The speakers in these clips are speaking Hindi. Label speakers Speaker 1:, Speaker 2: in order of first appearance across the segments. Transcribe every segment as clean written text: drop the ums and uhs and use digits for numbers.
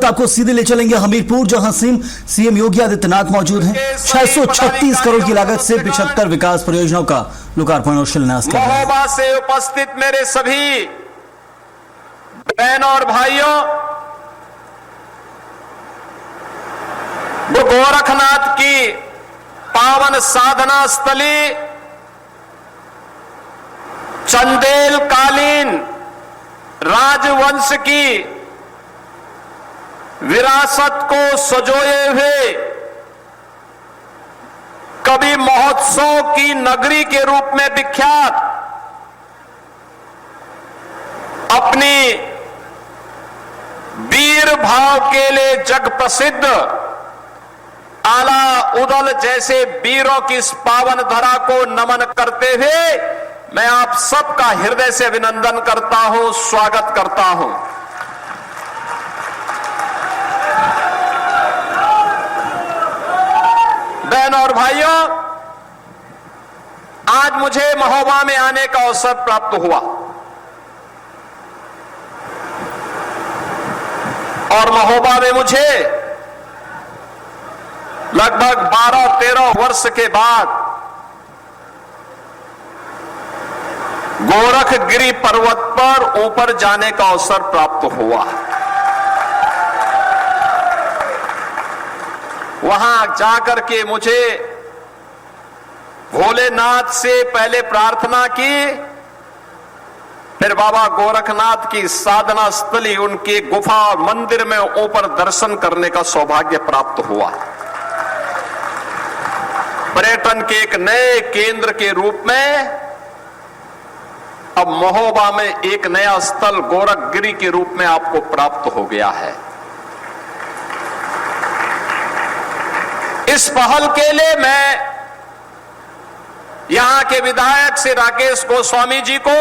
Speaker 1: वक्त आपको सीधे ले चलेंगे हमीरपुर, जहां सीएम योगी आदित्यनाथ मौजूद हैं। 636 करोड़ की लागत से 75 विकास परियोजनाओं का लोकार्पण और शिलान्यास कर रहे हैं।
Speaker 2: महोबा से उपस्थित मेरे सभी बहनों और भाइयों, वो गोरखनाथ की पावन साधना स्थली चंदेल कालीन राजवंश की विरासत को सजोए हुए कवि महोत्सव की नगरी के रूप में विख्यात, अपनी वीर भाव के लिए जग प्रसिद्ध आला उदल जैसे वीरों की इस पावन धरा को नमन करते हुए मैं आप सबका हृदय से अभिनंदन करता हूं, स्वागत करता हूं। बहनों और भाइयों, आज मुझे महोबा में आने का अवसर प्राप्त हुआ और महोबा में मुझे लगभग 12-13 वर्ष के बाद गोरखगिरी पर्वत पर ऊपर जाने का अवसर प्राप्त हुआ। वहां जाकर के मुझे भोलेनाथ से पहले प्रार्थना की, फिर बाबा गोरखनाथ की साधना स्थली, उनके गुफा मंदिर में ऊपर दर्शन करने का सौभाग्य प्राप्त हुआ। पर्यटन के एक नए केंद्र के रूप में अब महोबा में एक नया स्थल गोरखगिरी के रूप में आपको प्राप्त हो गया है। इस पहल के लिए मैं यहां के विधायक श्री राकेश गोस्वामी जी को,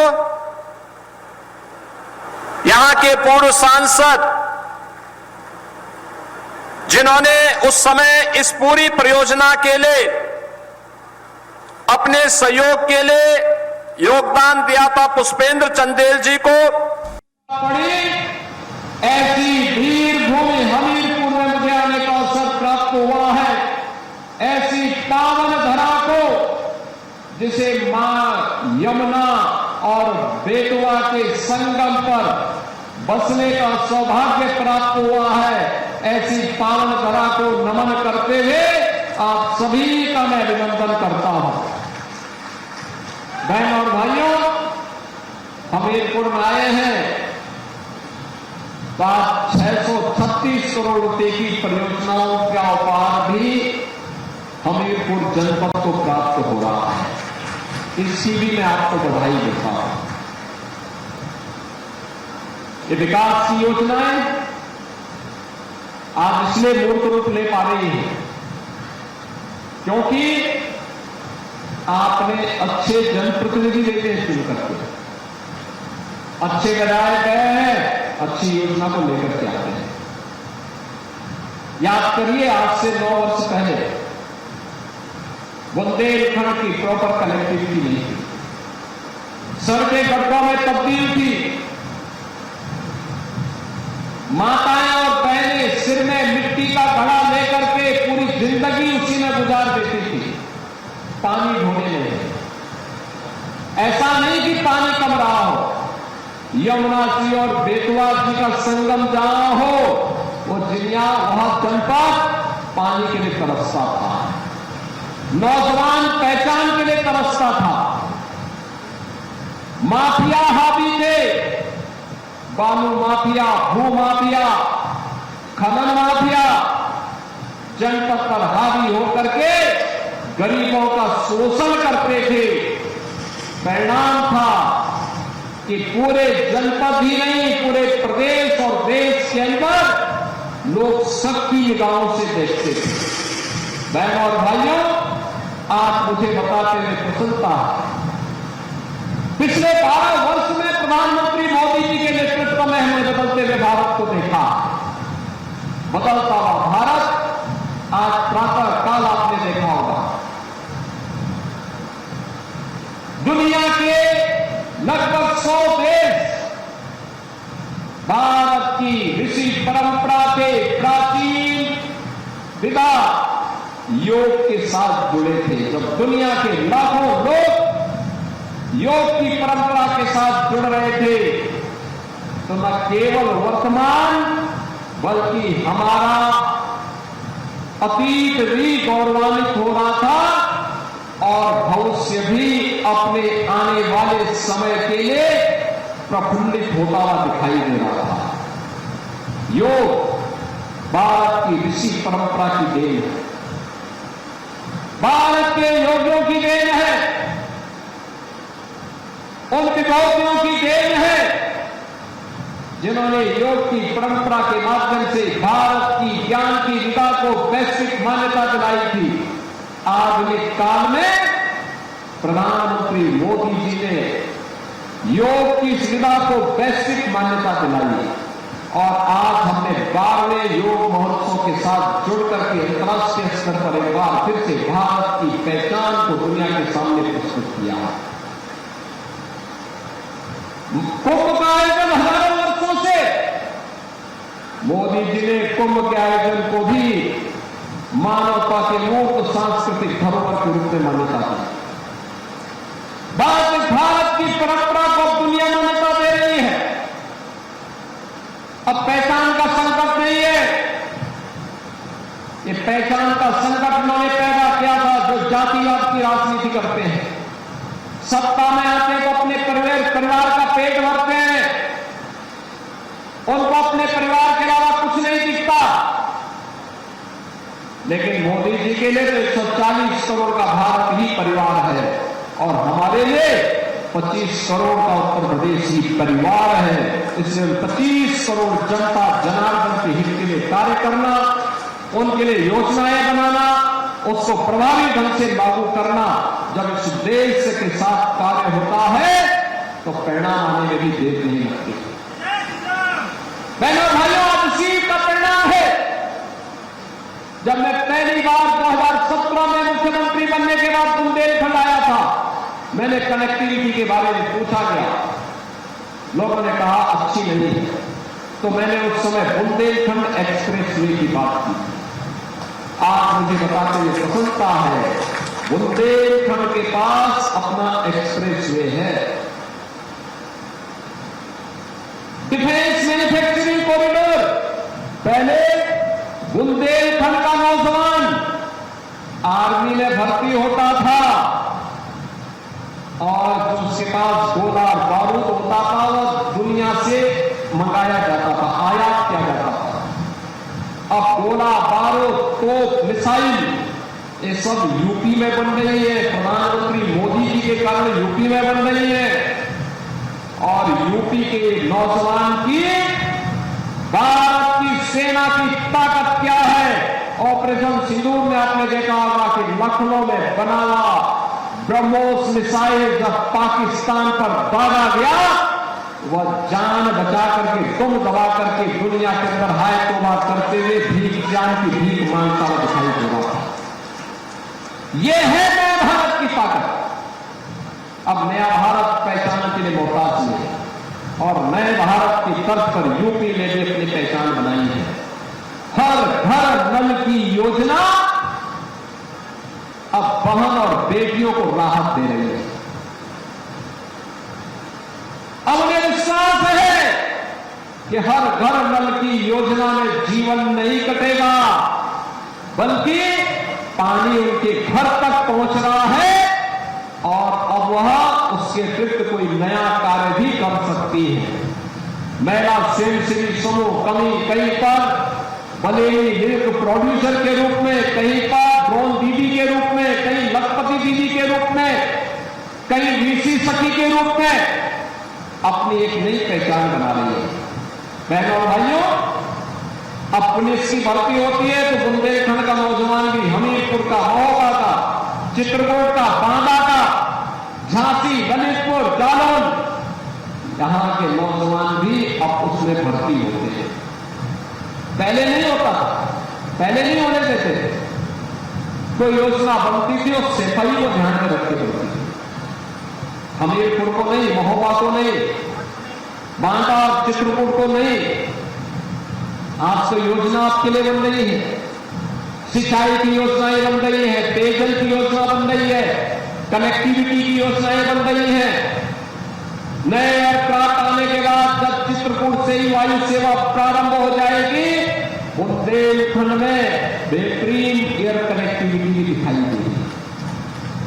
Speaker 2: यहां के पूर्व सांसद जिन्होंने उस समय इस पूरी परियोजना के लिए अपने सहयोग के लिए योगदान दिया था, पुष्पेंद्र चंदेल जी को,
Speaker 3: ऐसी वीर भूमि हमीरपुर में मुझे आने का अवसर प्राप्त हुआ है। ऐसी पावन धरा को जिसे मां यमुना और बेतवा के संगम पर बसने का सौभाग्य प्राप्त हुआ है, ऐसी पावन धरा को नमन करते हुए आप सभी का मैं अभिनंदन करता हूं। बहनों और भाइयों, हमीरपुर में आए हैं तो आज 636 करोड़ रुपए की परियोजनाओं का उपहार भी हमीरपुर जनपद को प्राप्त हो रहा है। इसकी भी मैं आपको बधाई देता हूं। ये विकास की योजनाएं आज इसलिए मूर्त रूप ले पा रही है क्योंकि आपने अच्छे जनप्रतिनिधि देते हैं शुरू करके, अच्छे विधायक गए हैं, अच्छी योजना को लेकर के आते हैं। याद करिए, आज से 9 वर्ष पहले बुंदेलखंड की प्रॉपर कनेक्टिविटी नहीं थी, सड़कें गड्ढों में तब्दील थी, माताएं और बहनें सिर में मिट्टी का घड़ा लेकर के पूरी जिंदगी उसी में गुजार देती थी पानी ढोने में। ऐसा नहीं कि पानी कम रहा हो, यमुना जी और बेतवा जी का संगम जहां हो वो जिनिया, वहां जनपद पानी के लिए तरसता था, नौजवान पहचान के लिए तरसता था। माफिया हावी थे, बालू माफिया, भू माफिया, खनन माफिया जनपद पर हावी होकर के गरीबों का शोषण करते थे। परिणाम था कि पूरे जनपद ही नहीं, पूरे प्रदेश और देश के अंदर लोग सबकी निगाहों से देखते थे। बहनों और भाइयों, आज मुझे बताते हुए प्रसन्नता है, पिछले 12 वर्ष में प्रधानमंत्री मोदी जी के नेतृत्व में हमने बदलते हुए भारत को देखा। बदलता हुआ भारत आज प्रातः काल आपने देखा होगा, दुनिया के लगभग 100 देश भारत की ऋषि परंपरा के के प्राचीन पिता योग के साथ जुड़े थे। जब दुनिया के लाखों लोग योग की परंपरा के साथ जुड़ रहे थे तो न केवल वर्तमान बल्कि हमारा अतीत भी गौरवान्वित हो रहा था और भविष्य भी अपने आने वाले समय के लिए प्रफुल्लित होता हुआ दिखाई दे रहा था। योग भारत की ऋषि परंपरा की देन है, भारत के योगियों की देन है, उन विभूतियों की देन है जिन्होंने योग की परंपरा के माध्यम से भारत की ज्ञान की विधा को वैश्विक मान्यता दिलाई थी। आधुनिक काल में प्रधानमंत्री मोदी जी ने योग की विधा को वैश्विक मान्यता दिलाई और आज हमने 12वें योग महोत्सव के साथ जुड़ करके अंतर्राष्ट्रीय स्तर पर एक बार फिर से भारत की पहचान को दुनिया के सामने प्रस्तुत किया। कुंभ का आयोजन हजारों वर्षों से मोदी जी ने कुंभ के आयोजन को भी मानवता के मूर्त सांस्कृतिक धरोहर के रूप में मान्यता दी। भारत की परंपरा को दुनिया मान्यता दे रही है। अब पहचान का संकट नहीं है, ये पहचान का संकट उन्होंने पैदा किया था जो जातिवाद की राजनीति करते हैं, सत्ता में आते तो अपने परिवार का पेट भरते हैं, उनको अपने परिवार के अलावा कुछ नहीं दिखता। लेकिन मोदी जी के लिए तो 140 करोड़ का भारत ही परिवार है और हमारे लिए 25 करोड़ का उत्तर प्रदेश ही परिवार है। इसलिए 25 करोड़ जनता जनार्दन के हित के लिए कार्य करना, उनके लिए योजनाएं बनाना, उसको प्रभावी ढंग से लागू करना, जब इस उद्देश्य के साथ कार्य होता है तो परिणाम आने में भी देर नहीं लगती। बहनों भाइयों, आज इसी का परिणाम है। जब मैं पहली बार 2017 में मुख्यमंत्री बनने के बाद बुंदेलखंड आया था, मैंने कनेक्टिविटी के बारे में पूछा गया, लोगों ने कहा अच्छी नहीं है, तो मैंने उस समय बुंदेलखंड एक्सप्रेसवे की बात की। आज मुझे बताते हुए प्रसन्नता है, बुंदेलखंड के पास अपना एक्सप्रेसवे है। डिफेंस मैन्युफैक्चरिंग कॉरिडोर, पहले बुंदेलखंड का नौजवान आर्मी में भर्ती होता था और जो उसके पास गोला और बारूद होता था वो दुनिया से मंगाया जाता था, आयात किया जाता था। अब गोला बारूद तोप मिसाइल ये सब यूपी में बन रही है। प्रधानमंत्री मोदी जी के कारण यूपी में बन रही है और यूपी के नौजवान की भारत की सेना की ताकत क्या है। ऑपरेशन सिंदूर में आपने देखा होगा कि लखनऊ में बना हुआ ब्रह्मोस मिसाइल जब पाकिस्तान पर दागा गया, वह जान बचा करके तुम दबा करके दुनिया के अंदर हाय तौबा करते हुए भीख जान की भीख मांगता हुआ दिखाई दे रहा था। यह है नया भारत की ताकत। अब नया भारत पहचान के लिए मोहताज नहीं है और नए भारत की तर्ज पर यूपी ने भी अपनी पहचान बनाई है। हर घर नल की योजना अब बहन और बेटियों को राहत दे रही है। अब उन्हें विश्वास है कि हर घर नल की योजना में जीवन नहीं कटेगा, बल्कि पानी उनके घर तक पहुंच रहा है और अब वह उसके अतिरिक्त कोई नया कार्य भी कर सकती है। महिला स्वयंसेवी समूह कहीं पर बलेनी मिल्क प्रोड्यूसर के रूप में, कहीं पर ड्रोन दीदी के रूप में, कहीं लखपति दीदी के रूप में, कहीं वीसी सखी के रूप में अपनी एक नई पहचान बना रही है। बहनों और भाइयों, अब पुलिस की भर्ती होती है तो बुंदेलखंड का नौजवान भी, हमीरपुर का, महोबा का, चित्रकूट का, बांदा का, झांसी, ललितपुर, जालौन, यहां के नौजवान भी अब उसमें भर्ती होते हैं। पहले नहीं होता था, पहले नहीं होने देते थे। कोई योजना बनती थी और सिपाही को ध्यान में रख के बनती थी। हमीरपुर को नहीं, महोबा को नहीं, बांदा और चित्रकूट को नहीं, आज तो योजना आपके लिए बन रही है, सिंचाई की योजनाएं बन रही है, पेयजल की योजना बन रही है, कनेक्टिविटी की योजनाएं बन रही है। नए एयरक्राफ्ट आने के बाद जब चित्रकूट से ही वायु सेवा प्रारंभ हो जाएगी, बुंदेलखंड में बेहतरीन एयर कनेक्टिविटी भी दिखाई देगी।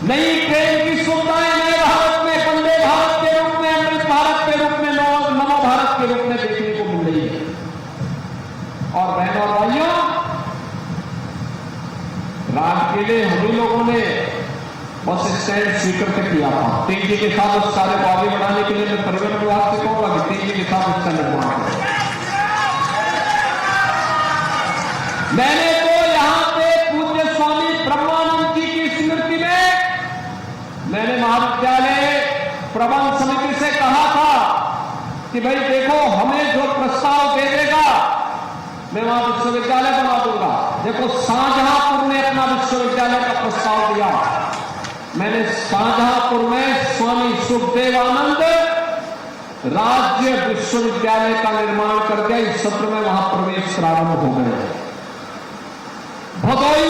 Speaker 3: नई ट्रेन की सुविधाएं नए भारत में, वंदे भारत के रूप में, अमृत भारत के रूप में, नमो भारत के रूप में देखने को मिल रही है। और बहनों और भाइयों, रात के लिए हम ही लोगों ने बस स्टैंड स्वीकृत किया था। तेजी के साथ उस कार्य को आगे बढ़ाने के लिए मैं परिवहन विभाग से कहूंगा कि तेजी के साथ उसका निर्माण करें। मैंने तो यहां पे पूज्य स्वामी ब्रह्मानंद जी की स्मृति में मैंने महाविद्यालय प्रबंध समिति से कहा था कि भाई देखो, हमें जो प्रस्ताव दे देगा मैं वहां विश्वविद्यालय बना दूंगा। देखो, शाहजहांपुर ने अपना विश्वविद्यालय का प्रस्ताव दिया, मैंने शाहजहांपुर में स्वामी सुखदेवानंद राज्य विश्वविद्यालय का निर्माण कर दिया। इस सत्र में वहां प्रवेश प्रारंभ हो गए। भदोही